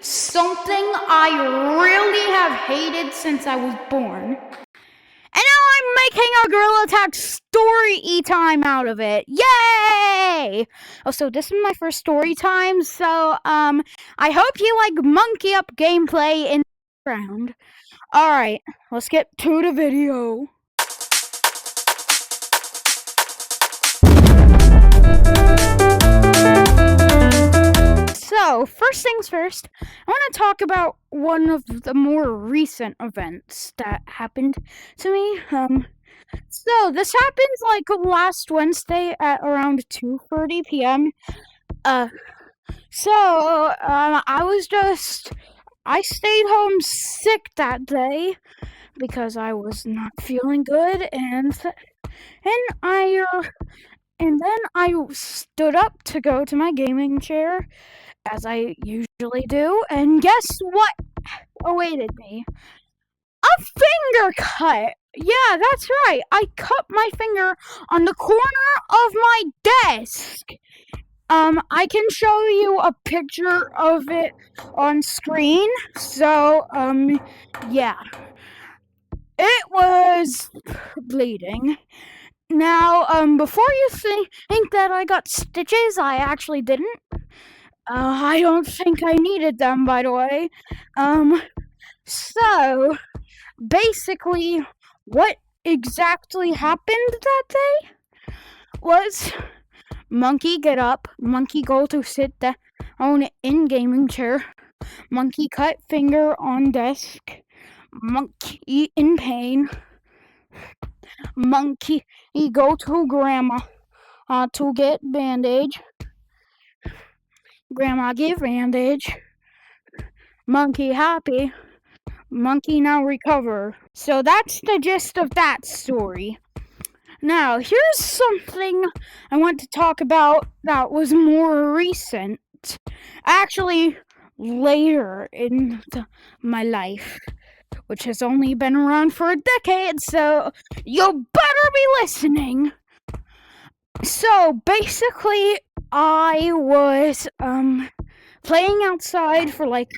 Something I really have hated since I was born. And now I'm making a Gorilla Tag Storytime out of it. Yay! Oh, so this is my first Storytime, so I hope you like monkey up gameplay in the background. Alright, let's get to the video. So, first things first, I want to talk about one of the more recent events that happened to me. So this happened like last Wednesday at around 2:30 p.m. I stayed home sick that day because I was not feeling good, and then I stood up to go to my gaming chair, as I usually do, and guess what awaited me? A finger cut! Yeah, that's right. I cut my finger on the corner of my desk. I can show you a picture of it on screen. So, yeah. It was bleeding. Now, before you think that I got stitches, I actually didn't. I don't think I needed them, by the way. So, basically, what exactly happened that day was monkey get up, monkey go to sit down in gaming chair, monkey cut finger on desk, monkey in pain, monkey go to grandma to get bandage, grandma give bandage, monkey happy, monkey now recover. So that's the gist of that story. Now, here's something I want to talk about that was more recent. Actually, later in my life, which has only been around for a decade, so you better be listening. So, basically, I was playing outside for like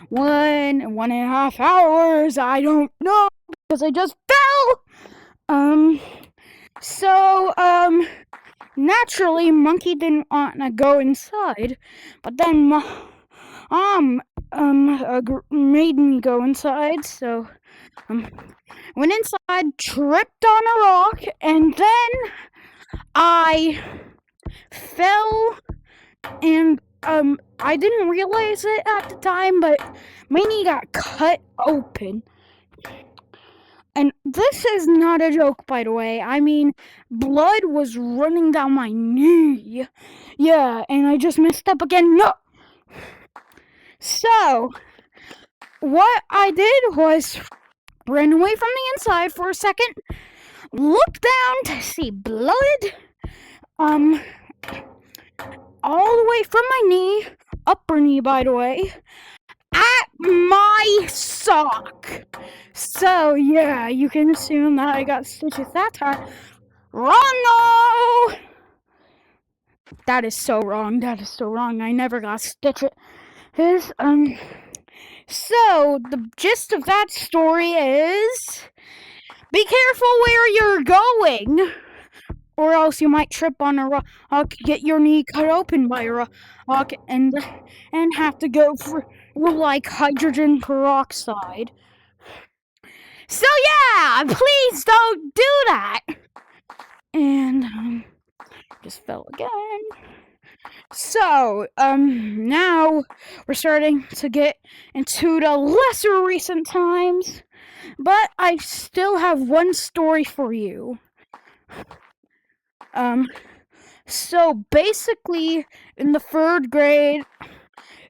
1.5 hours. I don't know, because I just fell. So, naturally, monkey didn't want to go inside, but then mom made me go inside, so went inside, tripped on a rock, and then I fell, and I didn't realize it at the time, but my knee got cut open. And this is not a joke, by the way. I mean, blood was running down my knee. Yeah, and I just messed up again. No! So, what I did was ran away from the inside for a second, looked down to see blood, all the way from my knee, upper knee, by the way, at my sock. So, yeah, you can assume that I got stitches that time. Wrong! That is so wrong. I never got stitches. So, the gist of that story is, be careful where you're going, or else you might trip on a rock, get your knee cut open by a rock, and have to go for like hydrogen peroxide. So yeah, please don't do that. And just fell again. So now we're starting to get into the lesser recent times, but I still have one story for you. So basically, in the 3rd grade,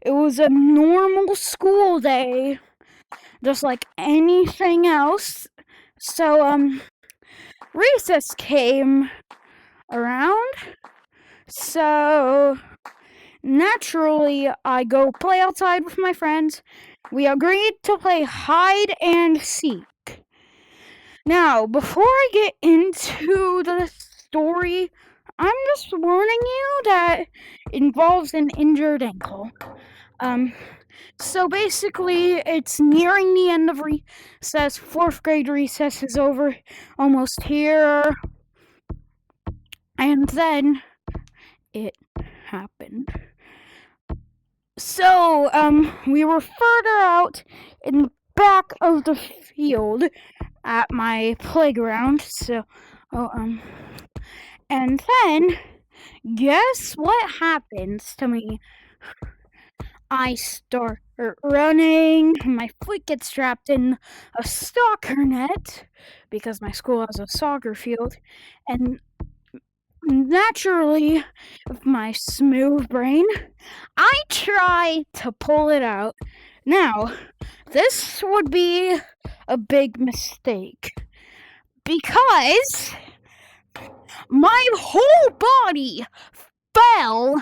it was a normal school day, just like anything else. So, recess came around. So, naturally, I go play outside with my friends. We agreed to play hide and seek. Now, before I get into the story, I'm just warning you that it involves an injured ankle. So basically, it's nearing the end of recess. 4th grade recess is over, almost here. And then it happened. So, we were further out in the back of the field at my playground. So, and then, guess what happens to me? I start running, my foot gets trapped in a soccer net because my school has a soccer field, and naturally, with my smooth brain, I try to pull it out. Now, this would be a big mistake because my whole body fell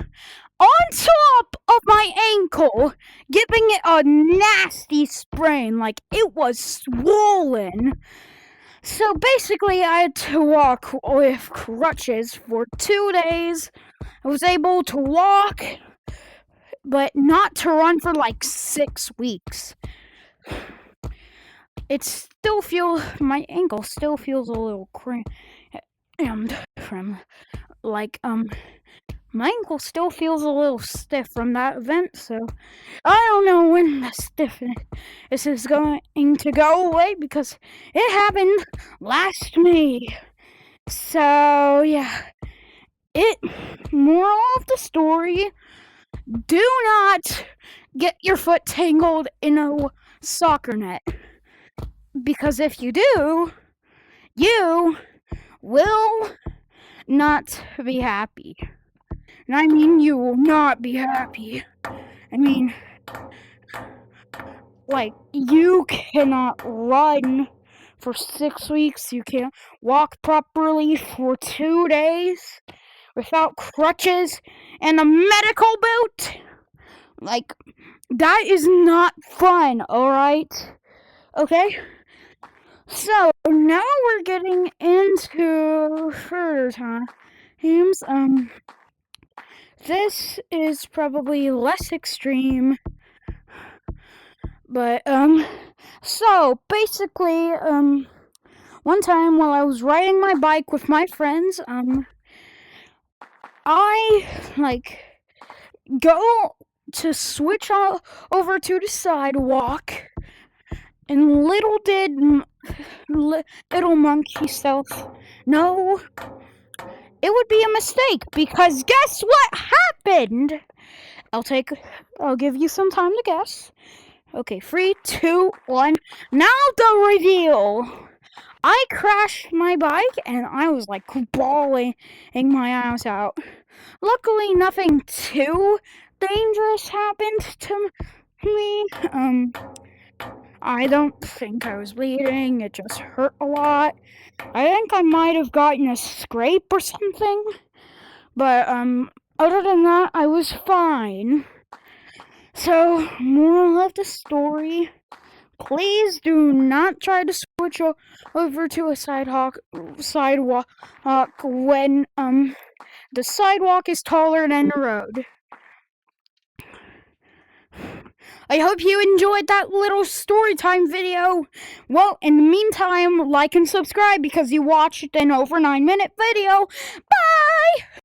on top of my ankle, giving it a nasty sprain, like it was swollen. So basically, I had to walk with crutches for 2 days. I was able to walk, but not to run for like 6 weeks. My ankle still feels a little cramped from, like, my ankle still feels a little stiff from that event, so I don't know when the stiffness is going to go away because it happened last May. So, yeah. Moral of the story, do not get your foot tangled in a soccer net. Because if you do, you will not be happy. And I mean, you will not be happy. I mean, like, you cannot run for 6 weeks. You can't walk properly for 2 days without crutches and a medical boot. Like, that is not fun, alright? Okay? So, now we're getting into further times. This is probably less extreme. But, so, basically, one time while I was riding my bike with my friends, I, go to switch over to the sidewalk, and little did little monkey self know it would be a mistake, because guess what happened? I'll give you some time to guess. Okay, 3, 2, 1. Now the reveal. I crashed my bike and I was like bawling my eyes out. Luckily, nothing too dangerous happened to me. I don't think I was bleeding. It just hurt a lot. I think I might have gotten a scrape or something. But, other than that, I was fine. So, moral of the story, please do not try to switch over to a sidewalk when, the sidewalk is taller than the road. I hope you enjoyed that little story time video. Well, in the meantime, like and subscribe because you watched an over 9-minute video. Bye!